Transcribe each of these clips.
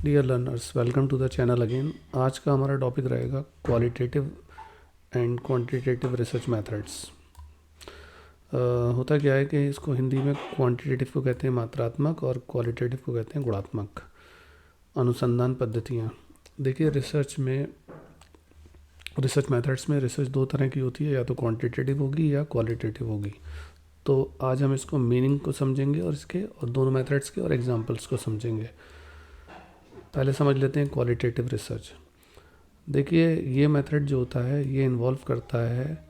Dear learners, welcome to the channel अगेन। आज का हमारा टॉपिक रहेगा qualitative and quantitative research methods. होता क्या है कि इसको हिंदी में क्वांटिटेटिव को कहते हैं मात्रात्मक और क्वालिटेटिव को कहते हैं गुणात्मक अनुसंधान पद्धतियाँ। देखिए, रिसर्च मेथड्स में रिसर्च दो तरह की होती है, या तो क्वांटिटेटिव होगी या क्वालिटेटिव होगी। तो आज हम इसको मीनिंग को समझेंगे और दोनों मेथड्स के और एग्जांपल्स को समझेंगे। पहले समझ लेते हैं क्वालिटेटिव रिसर्च। देखिए, ये मेथड जो होता है ये इन्वॉल्व करता है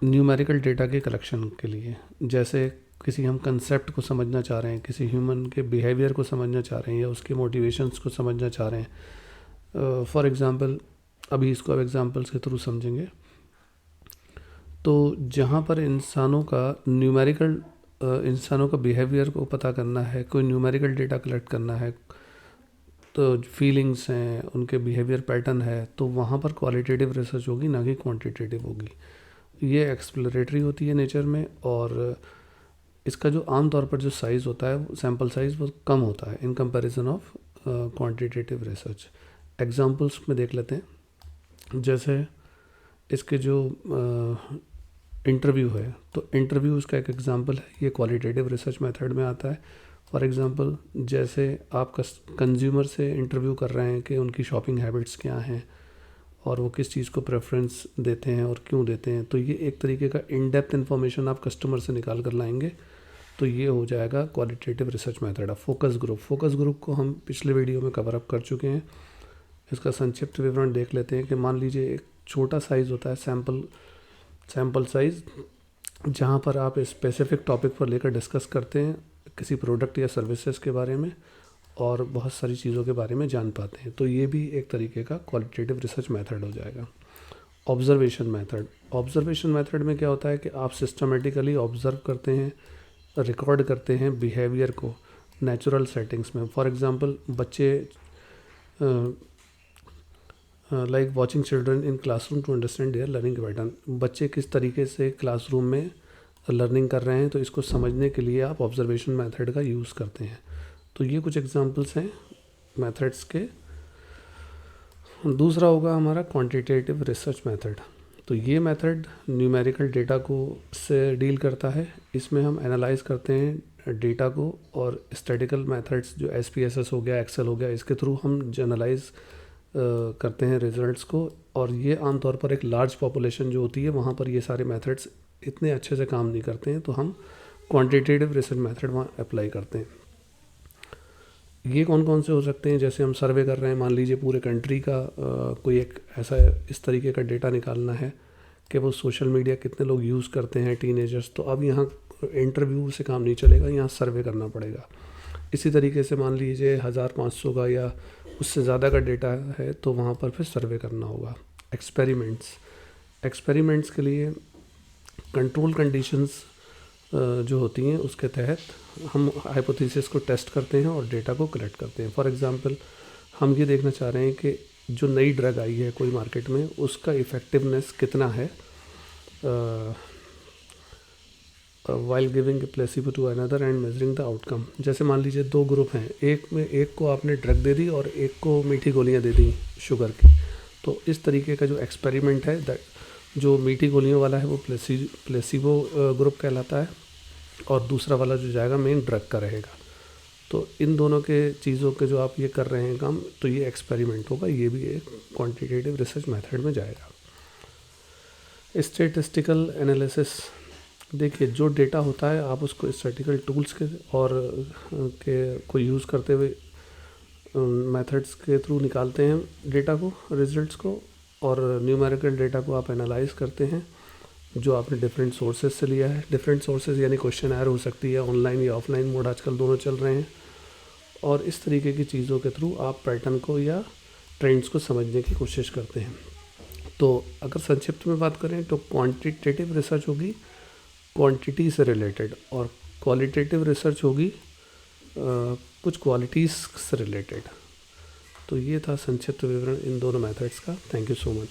न्यूमेरिकल डेटा के कलेक्शन के लिए। जैसे किसी हम कंसेप्ट को समझना चाह रहे हैं, किसी ह्यूमन के बिहेवियर को समझना चाह रहे हैं या उसके मोटिवेशंस को समझना चाह रहे हैं। फॉर एग्जांपल, अभी इसको अब एग्जांपल्स के थ्रू समझेंगे। तो जहाँ पर इंसानों का बिहेवियर को पता करना है, कोई न्यूमेरिकल डेटा कलेक्ट करना है, तो फीलिंग्स हैं, उनके बिहेवियर पैटर्न है, तो वहाँ पर क्वालिटेटिव रिसर्च होगी, ना कि क्वांटिटेटिव होगी। ये एक्सप्लोरेटरी होती है नेचर में, और इसका जो आमतौर पर जो साइज़ होता है, सैम्पल साइज़, वो कम होता है in comparison of quantitative research. Examples में देख लेते हैं। जैसे इसके जो इंटरव्यू है, तो इंटरव्यू उसका एक एग्जांपल है, ये क्वालिटेटिव रिसर्च मेथड में आता है। फॉर एग्ज़ाम्पल, जैसे आप कंज्यूमर से इंटरव्यू कर रहे हैं कि उनकी शॉपिंग हैबिट्स क्या हैं और वो किस चीज़ को प्रेफरेंस देते हैं और क्यों देते हैं, तो ये एक तरीके का इन डेप्थ इन्फॉर्मेशन आप कस्टमर से निकाल कर लाएंगे। तो ये हो जाएगा क्वालिटेटिव रिसर्च मेथड। है फोकस ग्रुप को हम पिछले वीडियो में कवर अप कर चुके हैं। इसका संक्षिप्त विवरण देख लेते हैं कि मान लीजिए एक छोटा साइज़ होता है, सैम्पल साइज़, जहाँ पर आप स्पेसिफिक टॉपिक पर लेकर डिस्कस करते हैं किसी प्रोडक्ट या सर्विसेज के बारे में, और बहुत सारी चीज़ों के बारे में जान पाते हैं। तो ये भी एक तरीके का क्वालिटेटिव रिसर्च मेथड हो जाएगा। ऑब्जर्वेशन मेथड में क्या होता है कि आप सिस्टमेटिकली ऑब्जर्व करते हैं, रिकॉर्ड करते हैं बिहेवियर को नेचुरल सेटिंग्स में। फॉर एग्जांपल, बच्चे like watching children in classroom to understand their learning pattern. बच्चे किस तरीके से क्लासरूम में लर्निंग कर रहे हैं, तो इसको समझने के लिए आप ऑब्जर्वेशन मेथड का यूज़ करते हैं। तो ये कुछ एग्जांपल्स हैं मेथड्स के। दूसरा होगा हमारा क्वांटिटेटिव रिसर्च मेथड। तो ये मेथड न्यूमेरिकल डेटा को से डील करता है। इसमें हम एनालाइज करते हैं डेटा को, और स्टैटिकल मेथड्स जो SPSS हो गया, एक्सेल हो गया, इसके थ्रू हम जनरलाइज करते हैं रिजल्ट्स को। और ये आमतौर पर एक लार्ज पॉपुलेशन जो होती है, वहाँ पर ये सारे मेथड्स इतने अच्छे से काम नहीं करते हैं, तो हम क्वांटिटेटिव रिसर्च मेथड वहाँ अप्लाई करते हैं। ये कौन कौन से हो सकते हैं? जैसे हम सर्वे कर रहे हैं, मान लीजिए पूरे कंट्री का कोई एक ऐसा इस तरीके का डेटा निकालना है कि वो सोशल मीडिया कितने लोग यूज़ करते हैं, टीनेजर्स। तो अब यहाँ इंटरव्यू से काम नहीं चलेगा, यहाँ सर्वे करना पड़ेगा। इसी तरीके से मान लीजिए 1500 का या उससे ज़्यादा का डेटा है, तो वहाँ पर फिर सर्वे करना होगा। एक्सपेरिमेंट्स के लिए कंट्रोल कंडीशंस जो होती हैं, उसके तहत हम हाइपोथेसिस को टेस्ट करते हैं और डेटा को कलेक्ट करते हैं। फॉर एग्जांपल, हम ये देखना चाह रहे हैं कि जो नई ड्रग आई है कोई मार्केट में, उसका इफ़ेक्टिवनेस कितना है while giving placebo to another and measuring the outcome. जैसे मान लीजिए दो ग्रुप हैं, एक को आपने ड्रग दे दी और एक को मीठी गोलियां दे दी शुगर की। तो इस तरीके का जो एक्सपेरिमेंट है, जो मीठी गोलियों वाला है वो प्लेसिबो ग्रुप कहलाता है, और दूसरा वाला जो जाएगा मेन ड्रग का रहेगा। तो इन दोनों के चीज़ों के जो आप ये कर रहे हैं काम, तो ये एक्सपेरिमेंट होगा, ये भी एक क्वांटिटेटिव रिसर्च मेथड में जाएगा। स्टैटिस्टिकल एनालिसिस, देखिए जो डेटा होता है आप उसको स्टैटिकल टूल्स के और को यूज़ करते हुए मेथड्स के थ्रू निकालते हैं डेटा को, रिजल्ट्स को, और न्यूमेरिकल डेटा को आप एनालाइज करते हैं जो आपने डिफरेंट सोर्सेज से लिया है। डिफरेंट सोर्सेज यानी क्वेश्चन आयर हो सकती है, ऑनलाइन या ऑफलाइन मोड आजकल दोनों चल रहे हैं। और इस तरीके की चीज़ों के थ्रू आप पैटर्न को या ट्रेंड्स को समझने की कोशिश करते हैं। तो अगर संक्षिप्त में बात करें तो क्वांटिटेटिव रिसर्च होगी क्वांटिटी से रिलेटेड, और क्वालिटेटिव रिसर्च होगी कुछ क्वालिटीज़ से रिलेटेड। तो ये था संक्षिप्त विवरण इन दोनों मेथड्स का। Thank you so much.